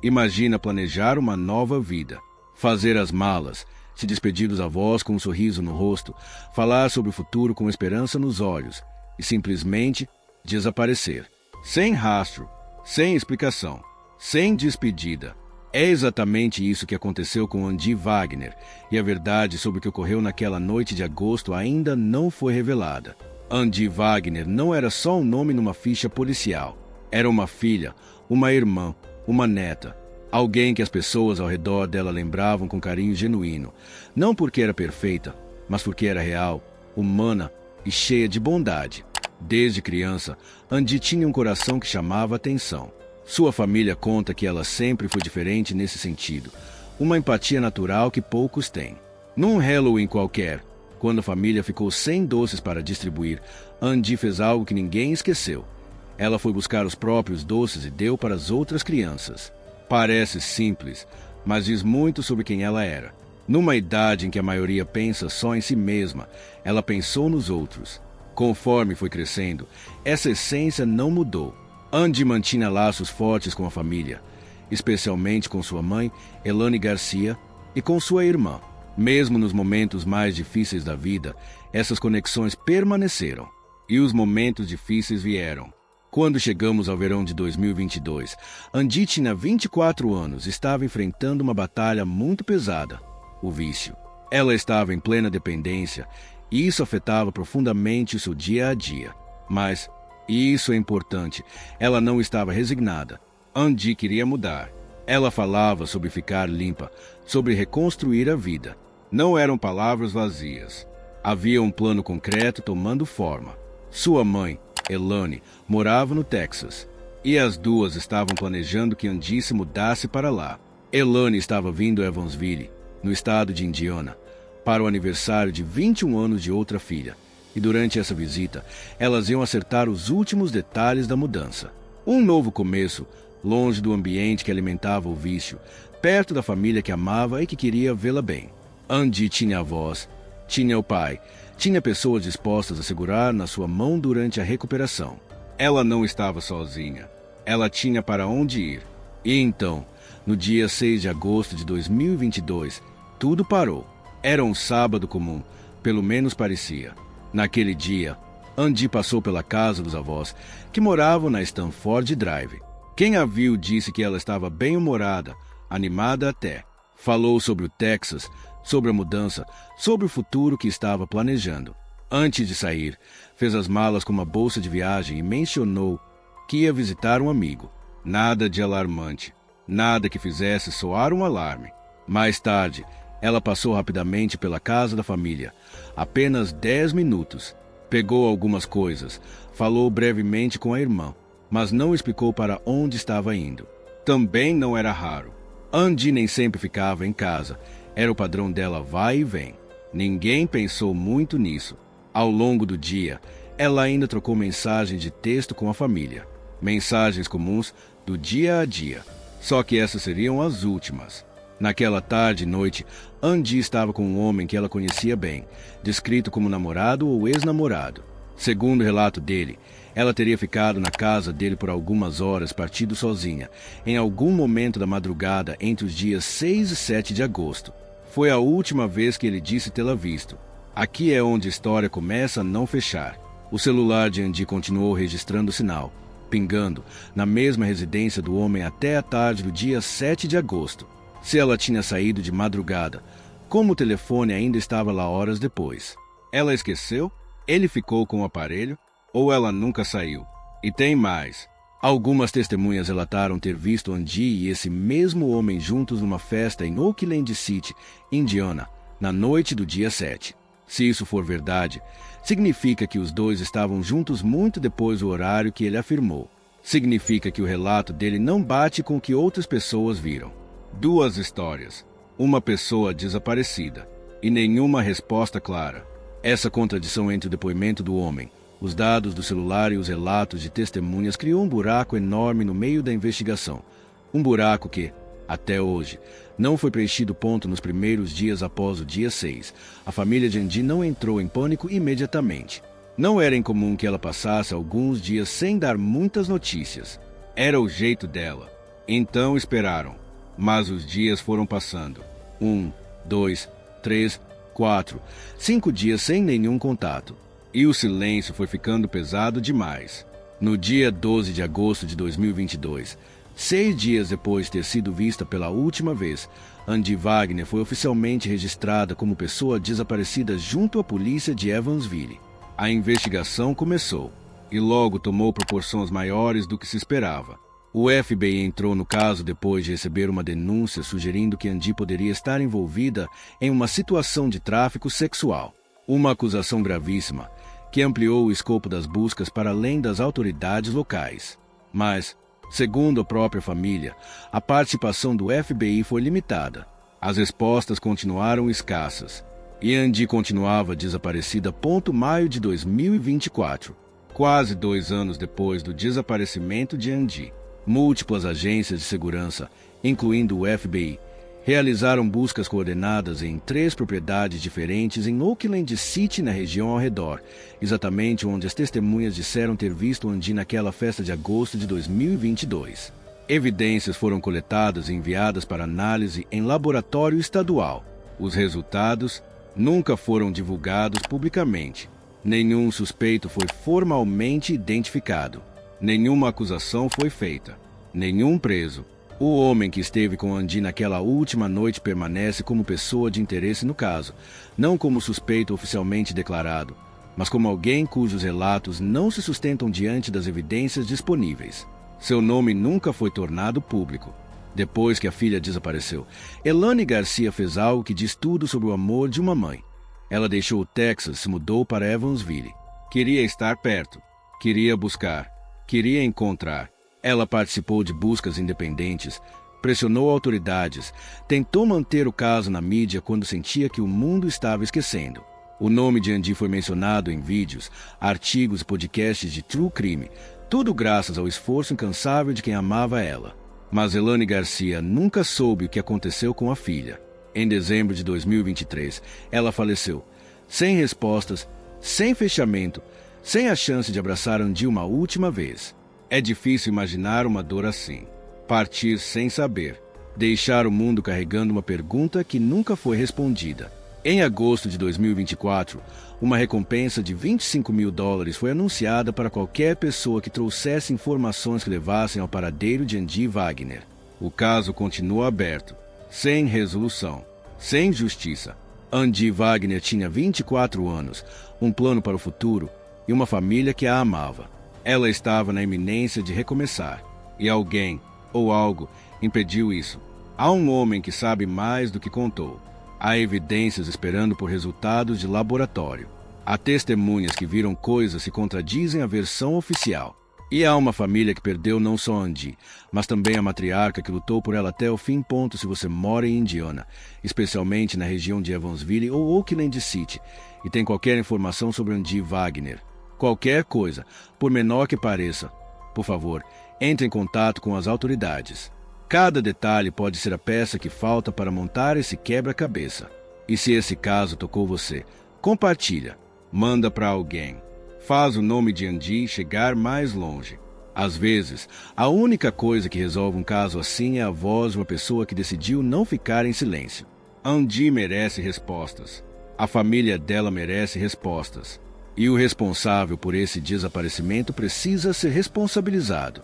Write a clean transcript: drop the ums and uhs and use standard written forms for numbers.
Imagina planejar uma nova vida, fazer as malas, se despedir dos avós com um sorriso no rosto, falar sobre o futuro com esperança nos olhos e simplesmente desaparecer. Sem rastro, sem explicação, sem despedida. É exatamente isso que aconteceu com Andy Wagner, e a verdade sobre o que ocorreu naquela noite de agosto ainda não foi revelada. Andy Wagner não era só um nome numa ficha policial. Era uma filha, uma irmã, uma neta. Alguém que as pessoas ao redor dela lembravam com carinho genuíno. Não porque era perfeita, mas porque era real, humana e cheia de bondade. Desde criança, Andy tinha um coração que chamava atenção. Sua família conta que ela sempre foi diferente nesse sentido. Uma empatia natural que poucos têm. Num Halloween qualquer, quando a família ficou sem doces para distribuir, Andy fez algo que ninguém esqueceu. Ela foi buscar os próprios doces e deu para as outras crianças. Parece simples, mas diz muito sobre quem ela era. Numa idade em que a maioria pensa só em si mesma, ela pensou nos outros. Conforme foi crescendo, essa essência não mudou. Andy mantinha laços fortes com a família, especialmente com sua mãe, Elane Garcia, e com sua irmã. Mesmo nos momentos mais difíceis da vida, essas conexões permaneceram. E os momentos difíceis vieram. Quando chegamos ao verão de 2022, Andy tinha 24 anos e estava enfrentando uma batalha muito pesada: o vício. Ela estava em plena dependência e isso afetava profundamente o seu dia a dia. Mas, e isso é importante, ela não estava resignada. Andy queria mudar. Ela falava sobre ficar limpa, sobre reconstruir a vida. Não eram palavras vazias. Havia um plano concreto tomando forma. Sua mãe, Elane, morava no Texas, e as duas estavam planejando que Andy se mudasse para lá. Elane estava vindo a Evansville, no estado de Indiana, para o aniversário de 21 anos de outra filha, e durante essa visita, elas iam acertar os últimos detalhes da mudança. Um novo começo, longe do ambiente que alimentava o vício, perto da família que amava e que queria vê-la bem. Andy tinha avós, tinha o pai, tinha pessoas dispostas a segurar na sua mão durante a recuperação. Ela não estava sozinha. Ela tinha para onde ir. E então, no dia 6 de agosto de 2022, tudo parou. Era um sábado comum, pelo menos parecia. Naquele dia, Andy passou pela casa dos avós, que moravam na Stanford Drive. Quem a viu disse que ela estava bem-humorada, animada até. Falou sobre o Texas, sobre a mudança, sobre o futuro que estava planejando. Antes de sair, fez as malas com uma bolsa de viagem e mencionou que ia visitar um amigo. Nada de alarmante, nada que fizesse soar um alarme. Mais tarde, ela passou rapidamente pela casa da família, apenas 10 minutos. Pegou algumas coisas, falou brevemente com a irmã, mas não explicou para onde estava indo. Também não era raro. Andy nem sempre ficava em casa. Era o padrão dela vai e vem. Ninguém pensou muito nisso. Ao longo do dia, ela ainda trocou mensagens de texto com a família. Mensagens comuns do dia a dia. Só que essas seriam as últimas. Naquela tarde e noite, Andy estava com um homem que ela conhecia bem, descrito como namorado ou ex-namorado. Segundo o relato dele, ela teria ficado na casa dele por algumas horas, partido sozinha, em algum momento da madrugada entre os dias 6 e 7 de agosto. Foi a última vez que ele disse tê-la visto. Aqui é onde a história começa a não fechar. O celular de Andy continuou registrando o sinal, pingando na mesma residência do homem até a tarde do dia 7 de agosto. Se ela tinha saído de madrugada, como o telefone ainda estava lá horas depois? Ela esqueceu? Ele ficou com o aparelho? Ou ela nunca saiu? E tem mais. Algumas testemunhas relataram ter visto Andy e esse mesmo homem juntos numa festa em Oakland City, Indiana, na noite do dia 7. Se isso for verdade, significa que os dois estavam juntos muito depois do horário que ele afirmou. Significa que o relato dele não bate com o que outras pessoas viram. Duas histórias. Uma pessoa desaparecida. E nenhuma resposta clara. Essa contradição entre o depoimento do homem, os dados do celular e os relatos de testemunhas criou um buraco enorme no meio da investigação. Um buraco que, até hoje, não foi preenchido ponto nos primeiros dias após o dia 6. A família de Andy não entrou em pânico imediatamente. Não era incomum que ela passasse alguns dias sem dar muitas notícias. Era o jeito dela. Então esperaram, mas os dias foram passando. 1, 2, 3, 4, 5 dias sem nenhum contato. E o silêncio foi ficando pesado demais. No dia 12 de agosto de 2022, 6 dias depois de ter sido vista pela última vez, Andi Wagner foi oficialmente registrada como pessoa desaparecida junto à polícia de Evansville. A investigação começou e logo tomou proporções maiores do que se esperava. O FBI entrou no caso depois de receber uma denúncia sugerindo que Andi poderia estar envolvida em uma situação de tráfico sexual. Uma acusação gravíssima que ampliou o escopo das buscas para além das autoridades locais. Mas, segundo a própria família, a participação do FBI foi limitada. As respostas continuaram escassas e Andi continuava desaparecida. Maio de 2024, quase 2 anos depois do desaparecimento de Andi. Múltiplas agências de segurança, incluindo o FBI, realizaram buscas coordenadas em 3 propriedades diferentes em Oakland City, na região ao redor, exatamente onde as testemunhas disseram ter visto Andi naquela festa de agosto de 2022. Evidências foram coletadas e enviadas para análise em laboratório estadual. Os resultados nunca foram divulgados publicamente. Nenhum suspeito foi formalmente identificado. Nenhuma acusação foi feita. Nenhum preso. O homem que esteve com Andi naquela última noite permanece como pessoa de interesse no caso, não como suspeito oficialmente declarado, mas como alguém cujos relatos não se sustentam diante das evidências disponíveis. Seu nome nunca foi tornado público. Depois que a filha desapareceu, Elane Garcia fez algo que diz tudo sobre o amor de uma mãe. Ela deixou o Texas e se mudou para Evansville. Queria estar perto. Queria buscar. Queria encontrar. Ela participou de buscas independentes, pressionou autoridades, tentou manter o caso na mídia quando sentia que o mundo estava esquecendo. O nome de Andi foi mencionado em vídeos, artigos e podcasts de true crime, tudo graças ao esforço incansável de quem amava ela. Mas Elane Garcia nunca soube o que aconteceu com a filha. Em dezembro de 2023, ela faleceu, sem respostas, sem fechamento, sem a chance de abraçar Andi uma última vez. É difícil imaginar uma dor assim. Partir sem saber. Deixar o mundo carregando uma pergunta que nunca foi respondida. Em agosto de 2024, uma recompensa de $25 mil foi anunciada para qualquer pessoa que trouxesse informações que levassem ao paradeiro de Andi Wagner. O caso continua aberto, sem resolução, sem justiça. Andi Wagner tinha 24 anos, um plano para o futuro e uma família que a amava. Ela estava na iminência de recomeçar, e alguém, ou algo, impediu isso. Há um homem que sabe mais do que contou. Há evidências esperando por resultados de laboratório. Há testemunhas que viram coisas que contradizem a versão oficial. E há uma família que perdeu não só Andi, mas também a matriarca que lutou por ela até o fim. Se você mora em Indiana, especialmente na região de Evansville ou Oakland City, e tem qualquer informação sobre Andi Wagner, qualquer coisa, por menor que pareça, por favor, entre em contato com as autoridades. Cada detalhe pode ser a peça que falta para montar esse quebra-cabeça. E se esse caso tocou você, compartilha, manda para alguém. Faz o nome de Andi chegar mais longe. Às vezes, a única coisa que resolve um caso assim é a voz de uma pessoa que decidiu não ficar em silêncio. Andi merece respostas. A família dela merece respostas. E o responsável por esse desaparecimento precisa ser responsabilizado.